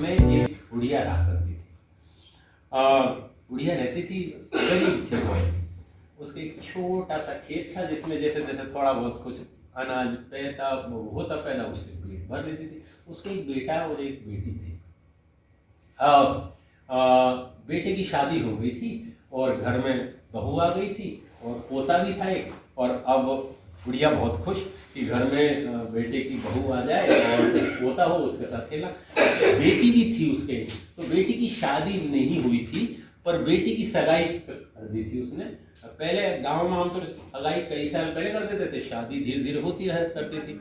में एक बुढ़िया रहा करती थी। बुढ़िया रहती थी, गरीब थी वो। उसके एक छोटा सा खेत था जिसमें जैसे जैसे थोड़ा बहुत कुछ अनाज पैदा होता पैदा उससे पेट भर लेती थी। उसके एक बेटा और एक बेटी थी। बेटे की शादी हो गई थी और घर में बहू आ गई थी और पोता भी था एक। और अब बुढ़िया बहुत खुश कि घर में बेटे की बहू आ जाए और पोता हो उसके साथ खेला। बेटी भी थी उसके, तो बेटी की शादी नहीं हुई थी पर बेटी की सगाई कर दी थी उसने। पहले गांव में आमतौर सगाई कई साल पहले कर देते थे, शादी धीरे धीरे होती रह करती थी।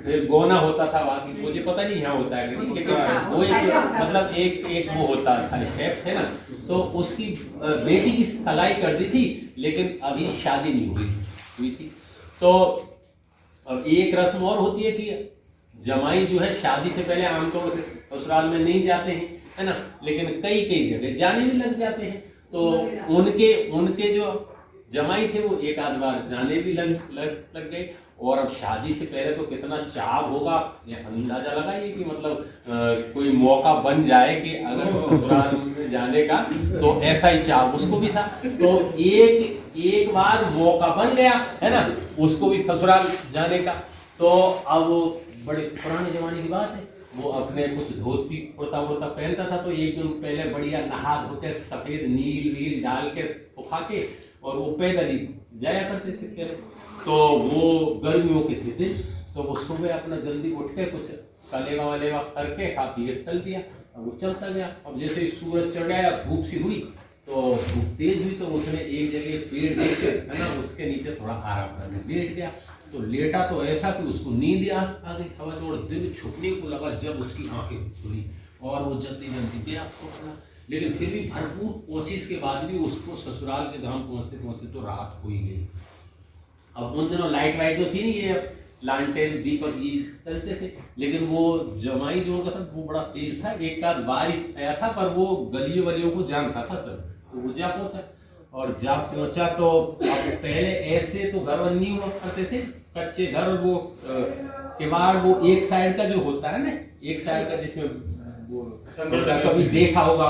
फिर गोना होता था वहाँ की, मुझे पता नहीं यहाँ होता है लेकिन वो एक मतलब एक वो होता था शेफ है ना, तो उसकी बेटी की सगाई कर दी थी लेकिन अभी शादी नहीं हुई थी। तो अब एक रस्म और होती है कि जमाई जो है शादी से पहले आमतौर से ससुराल में नहीं जाते हैं, है ना, लेकिन कई जगह जाने भी लग जाते हैं। तो उनके जो जमाई थे वो एक आध बार जाने भी लग गए। और अब शादी से पहले तो कितना चाव होगा, ये अंदाजा लगाइए कि मतलब कोई मौका बन जाए कि अगर ससुराल में जाने का, तो ऐसा ही चाव उसको भी था। तो एक बार मौका बन गया, है ना, उसको भी ससुराल जाने का। तो अब बड़े पुराने जमाने की बात है, वो अपने कुछ धोती कुर्ता वुर्ता पहनता था। तो एक दिन पहले बढ़िया नहा धो के सफेद नील वील डाल के सुखा के और वो पैदल ही जाया करते थे। तो वो गर्मियों के थे दिन, तो वो सुबह अपना जल्दी उठ के कुछ कलेवा वलेवा करके खा पी के चल दिया। अब वो चलता गया। अब जैसे ही सूरज चढ़ गया, धूप सी हुई, तो धूप तेज हुई, तो उसने एक जगह पेड़ देख के, है ना, उसके नीचे थोड़ा आराम करने लेट गया। तो लेटा तो ऐसा कि उसको नींद आ गई हवा तो, और दिन छुपने को लगा जब उसकी आंखें खुली और वो जल्दी जल्दी गया थोड़ा। लेकिन फिर भी भरपूर कोशिश के बाद भी उसको ससुराल के धाम पहुंचते पहुंचते तो रात हो ही गई। अब उन दिनों लाइट वाइट तो थी नहीं, ये लालटेन दीपक ये चलते थे, लेकिन वो जमाई जो उनका था वो बड़ा तेज था। एक आध बार ही आया था पर वो गलियों वलियों को जानता था सब, तो वो जा पहुंचा। और जब पहुंचा तो अब पहले ऐसे तो घर नहीं हुआ करते थे, कच्चे घर। वो किवाड़ वो एक साइड का जो होता है ना, एक साइड का जिसमें वो कभी देखा होगा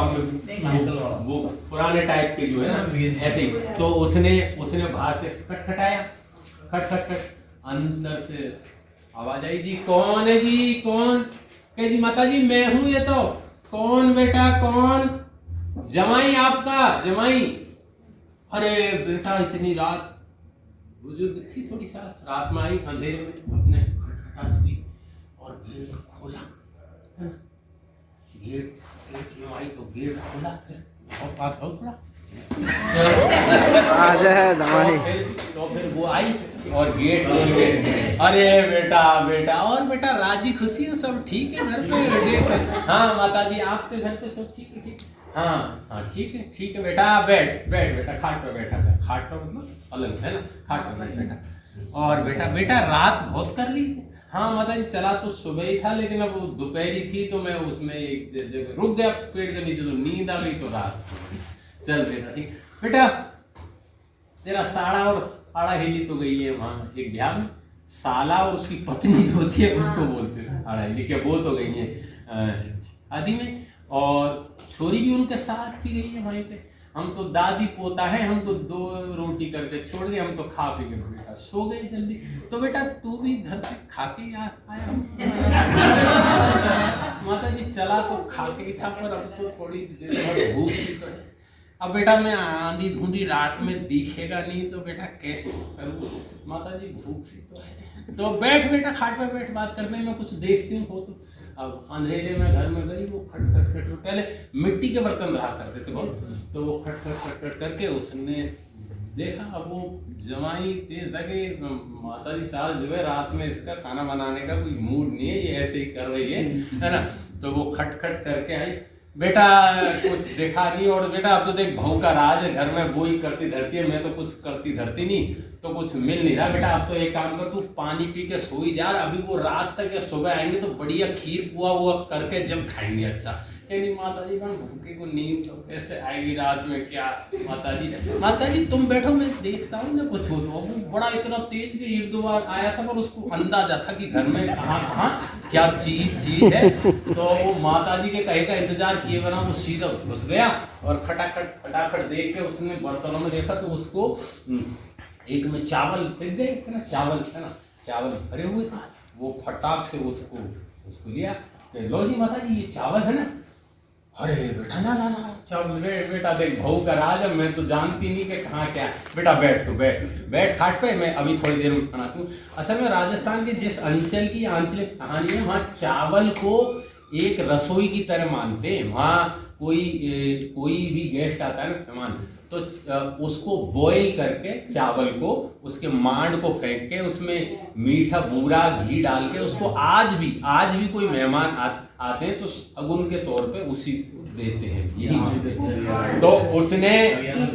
वो पुराने टाइप के जो है ना ऐसे ही। तो उसने बाहर से खटखटाया, खट खट खट, अंदर से आवाज आई, जी कौन है जी, कौन? कहे जी माता जी मैं हूँ ये तो। कौन बेटा कौन? जमाई आपका, जमाई। अरे बेटा इतनी रात, बुजुर्ग थी थोड़ी सास, रात में आई अंधेरे में, अपने खटखटा दी और गेट खोला, है ना, गेट में आई तो गेट खोला, फिर पास हो थोड़ा आज है जमाई। तो फिर वो आई और गेट खोल के, अरे बेटा बेटा, और बेटा राजी खुशी है, सब ठीक है घर पे? हाँ माता जी आपके घर पे सब ठीक है? ठीक, हाँ हाँ ठीक है बेटा, बैठ बेटा, खाट पे बैठा था। खाट पे मतलब पलंग है ना, खाट पे बैठ बेटा। और बेटा रात बहुत कर ली? हाँ माता जी चला तो सुबह ही था, लेकिन अब दोपहरी थी तो मैं उसमें एक जगह रुक गया पेड़ के नीचे, तो नींद आ गई तो रात। चल बेटा ठीक। बेटा तेरा साड़ा और साड़ा हिली तो गई है वहाँ एक ब्याह में, साला और उसकी पत्नी जो होती है उसको बोलते हैं साड़ा हिली, क्या वो तो गई है आदि में, और छोरी भी उनके साथ ही गई है वहीं पे। हम तो दादी पोता है, हम तो 2 रोटी करके छोड़ गए, हम तो खा पी के बेटा सो गए जल्दी। तो बेटा तू भी घर से खा के आया? माता जी चला तो खा के ही था, पर अब तो थोड़ी देर भूख सी तो है। अब बेटा मैं आंधी धुंधी रात में दिखेगा नहीं तो बेटा कैसे करूँ? माता जी भूख सी तो है। तो बैठ बेटा, खाट पे बैठ, बात करने में कुछ देखती हूँ हो तो। अब अंधेरे में घर में गई, वो खट खट खट, पहले मिट्टी के बर्तन रहा करते थे बहुत, तो वो खट खट खट खट करके उसने देखा। अब वो जमाई तेज लगे, माता जी सास जो है रात में इसका खाना बनाने का कोई मूड नहीं है, ये ऐसे ही कर रही है ना। तो वो खट खट करके आई, बेटा कुछ देखा नहीं? और बेटा अब तो देख बहू का राज है, घर में वो ही करती धरती है, मैं तो कुछ करती धरती नहीं, तो कुछ मिल नहीं रहा। बेटा अब तो एक काम कर, तू पानी पी के सो ही जा, अभी वो रात तक या सुबह आएंगे तो बढ़िया खीर पुआ हुआ करके जब खाएंगे। अच्छा नहीं माता जी मैं भूखे को नींद तो कैसे आएगी रात में क्या। माता जी तुम बैठो मैं देखता हूँ ना कुछ हो तो। वो बड़ा इतना तेज कि एक दो बार आया था पर उसको अंदाजा था कि घर में कहाँ कहाँ क्या चीज है। तो वो माता जी के कहे का इंतजार किए बिना वो सीधा घुस गया और खटाखट देख के उसने बर्तनों में देखा तो उसको एक में चावल फेंक गए है ना, चावल है ना, चावल भरे हुए थे। वो फटाक से उसको लिया, लो जी माता जी ये चावल है ना। अरे बेटा ला ला ला चावल, बेटा देख बहू का राज है, मैं तो जानती नहीं कि कहाँ क्या। बेटा बैठ तो बैठ खाट पे, मैं अभी थोड़ी देर में बनाती हूँ। असल में राजस्थान के जिस अंचल की आंचलिक कहानी है वहाँ चावल को एक रसोई की तरह मानते हैं। वहाँ कोई भी गेस्ट आता है ना मेहमान तो उसको बॉईल करके चावल को उसके मांड को फेंक के उसमें मीठा बूरा घी डाल के उसको आज भी कोई मेहमान आते हैं तो शगुन के तौर पे उसी को देते हैं। यही तो उसने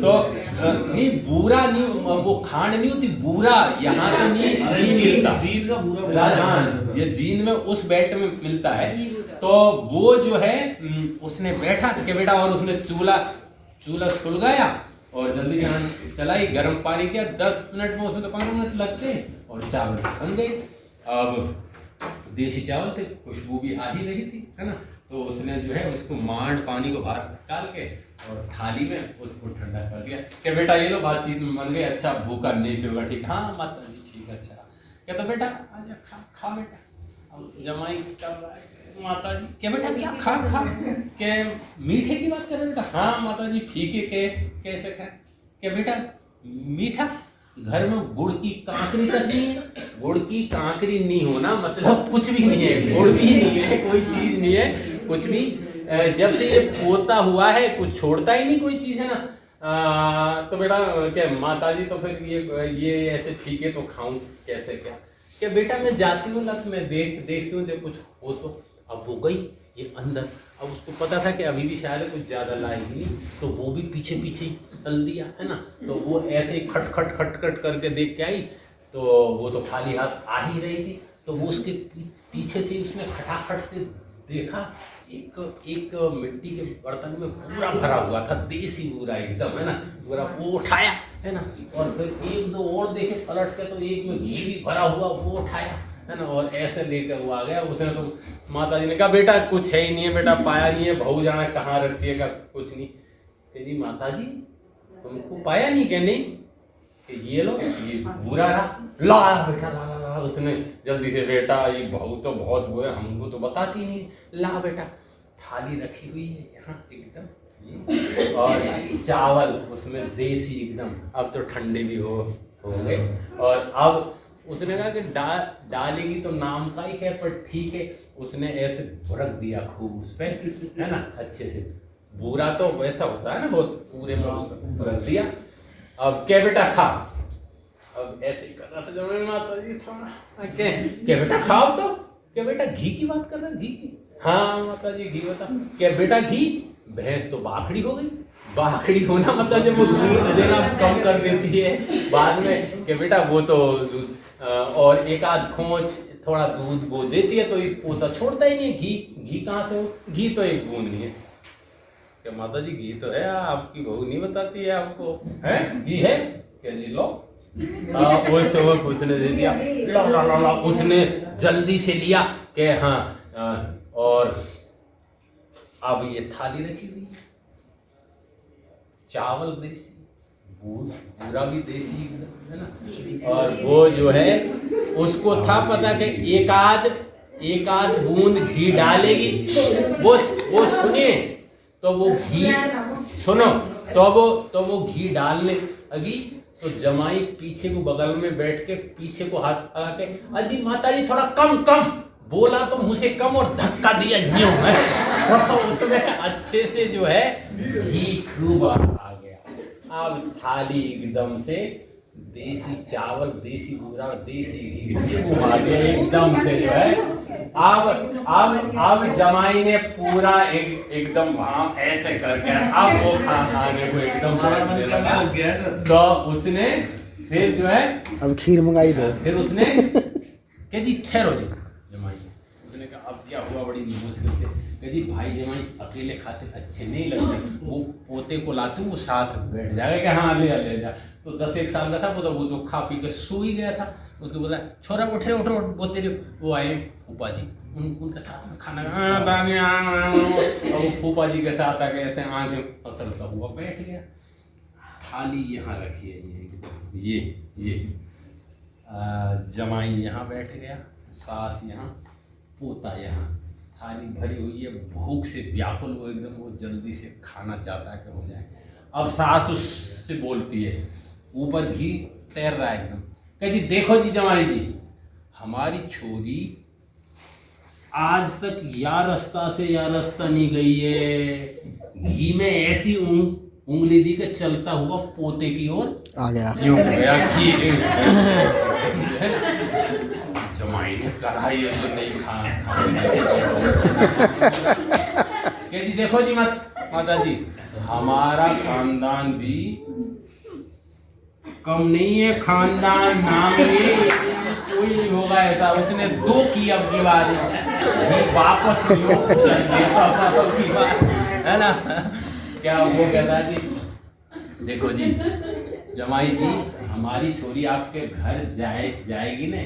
तो नहीं बूरा नहीं, वो खांड नहीं होती बूरा, यहाँ तो नहीं मिलता। जींद का बूरा, हाँ ये जींद में उस बेल्ट में मिलता है। तो वो जो है उसने बैठा कि बेटा, और उसने चूल्हा सुलगाया और जल्दी जान चलाई, गर्म पानी किया, 10 मिनट में, उसमें तो 15 मिनट लगते हैं और चावल बन गए। अब देसी चावल थे, खुशबू भी आ ही रही थी है ना। तो उसने जो है उसको मांड पानी को बाहर निकाल के और थाली में उसको ठंडा कर दिया कि बेटा ये लो बातचीत में बन गए, अच्छा भूखा नहीं सोगा, ठीक। हाँ माता जी ठीक, अच्छा। कहता बेटा आजा खा बेटा। अब जमाई माता जी क्या बेटा क्या खा के मीठे की बात कर रहे बेटा। हाँ माता जी फीके के कैसे खाए क्या बेटा, मीठा घर में गुड़ की कांकरी तक नहीं है। गुड़ की कांकरी नहीं होना मतलब कुछ भी नहीं है, गुड़ भी नहीं है, कोई चीज नहीं है कुछ भी। जब से ये पोता हुआ है कुछ छोड़ता ही नहीं कोई चीज है ना। तो बेटा क्या माता जी तो फिर ये ऐसे फीके तो खाऊं कैसे क्या बेटा मैं जाती हूँ ना, मैं देखती हूँ जब कुछ हो तो। अब वो गई ये अंदर, अब उसको पता था कि अभी भी शायद कुछ ज्यादा लाएगी नहीं, तो वो भी पीछे पीछे चल दिया है ना। तो वो ऐसे खट करके देख के आई तो वो तो खाली हाथ आ ही रही थी। तो वो उसके पीछे से उसने खटाखट से देखा एक मिट्टी के बर्तन में पूरा भरा हुआ था, देसी पूरा एकदम है ना पूरा। वो उठाया है ना और फिर एक दो और देखे पलट के तो एक में घी भी भरा हुआ वो उठाया है ना और ऐसे लेकर वो आ गया। उसने तो माता जी ने कहा बेटा कुछ है ही नहीं है बेटा, पाया नहीं है, बहू जाना कहाँ रखती है, का कुछ नहीं। तेरी माता जी तुमको पाया नहीं क्या, नहीं कि ये लो ये बुरा रहा, ला बेटा ला। उसने जल्दी से बेटा ये बहू तो बहुत बुरा, हमको तो बताती नहीं, ला बेटा। थाली रखी हुई है यहाँ एकदम और चावल उसमें देसी एकदम, अब तो ठंडे भी हो गए। और अब उसने कहा कि डालेगी तो नाम का ही है पर ठीक है। उसने ऐसे भुरक दिया खूब उस पे है ना अच्छे से, बुरा तो वैसा होता है ना बहुत पूरे में भुरक दिया। अब क्या बेटा खा, अब ऐसे ही कर रहा था जब माता जी थोड़ा क्या बेटा खाओ तो क्या बेटा घी की बात कर रहा है, घी की। हाँ माता जी घी बता क्या बेटा घी, भैंस तो बाखड़ी हो गई, बाखड़ी होना मतलब जब वो दूध देना कम कर देती है बाद में कि बेटा वो तो और एक आध खोज थोड़ा दूध वो देती है तो ये पोता छोड़ता ही नहीं है। घी कहाँ से हो, घी तो एक बूंद नहीं है। क्या माता जी घी तो है, आपकी बहू नहीं बताती है आपको, है घी है क्या जी, लो। वो पूछने दे दिया, लो। उसने जल्दी से लिया कि हाँ और अब ये थाली रखी हुई है, चावल देसी, पूरा भी देसी है ना। और वो जो है उसको था पता कि एक आध बूंद घी डालेगी, वो सुनिए तो वो घी सुनो तो वो घी डालने लगी तो जमाई पीछे को बगल में बैठ के पीछे को हाथ लगा के अजी माता जी थोड़ा कम बोला तो मुझे कम और धक्का दिया यूं है। उसमें अच्छे से जो है घी खूब आ गया। अब थाली एकदम से देसी चावल, देसी बूरा, देसी घी खूब आ गया एकदम से जो है। अब जमाई ने पूरा एकदम ऐसे करके अब वो खाने को एकदम लगा। तो उसने फिर जो है अब खीर मंगाई दो। फिर उसने कह जी ठहरो जी, जमाई उसने कहा अब क्या हुआ बड़ी मुश्किल से, कह जी भाई जमाई अकेले खाते अच्छे नहीं लगते, वो पोते को लाते वो साथ बैठ जाएगा कि हाँ ले जा। तो 10-1 साल का था वो तो खा पी के सो ही गया था। उसको बोला छोरा उठ रहे वो तेरे वो आए फूफा जी, उनके साथ में खाना और वो फूफा जी के साथ आके ऐसे आगे फसलता हुआ बैठ गया। थाली यहाँ रखी है, ये जमाई यहाँ बैठ गया, सास यहाँ, पोता यहाँ, थाली भरी हुई है, भूख से व्याकुल वो एकदम, वो जल्दी से खाना चाहता है कि हो जाए। अब सास उससे बोलती है, ऊपर घी तैर रहा है एकदम, कह जी देखो जी जमाई जी, हमारी छोरी आज तक या रास्ता से या रास्ता नहीं गई है, घी में ऐसी उंगली दी के चलता हुआ पोते की ओर आ गया, यूं गया घी। जमाई ने कहा ये तो नहीं खा। जी देखो जी माता जी, हमारा खानदान भी कम नहीं है, खानदान नाम ये कोई नहीं होगा ऐसा। उसने 2 की अब की बात वापस है ना। क्या वो कहता है जी देखो जी जमाई जी, हमारी छोरी आपके घर जाएगी ने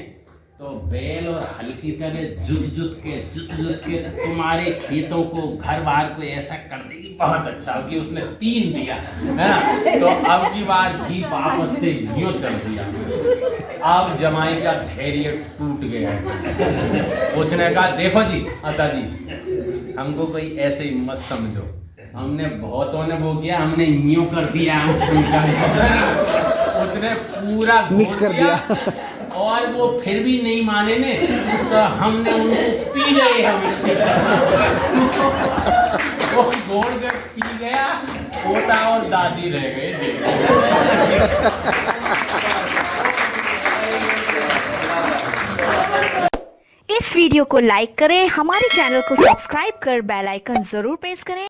तो बैल और हल की तरह जुत के तुम्हारे खेतों को घर बाहर को ऐसा कर देगी, बहुत अच्छा होगी। उसने 3 दिया है ना, तो अब की बार घी वापस से यूं चल दिया। अब जमाई का धैर्य टूट गया। उसने कहा देखो जी माता जी, हमको कोई ऐसे ही मत समझो, हमने बहुतों ने वो किया, हमने यूं कर दिया। उसने पूरा मिक्स कर दिया और वो फिर भी नहीं माने ने, तो हमने उनको पी गए। वो घोड़ के पी गया, पोता और दादी रह गए। इस वीडियो को लाइक करें, हमारे चैनल को सब्सक्राइब कर बेल आइकन जरूर प्रेस करें।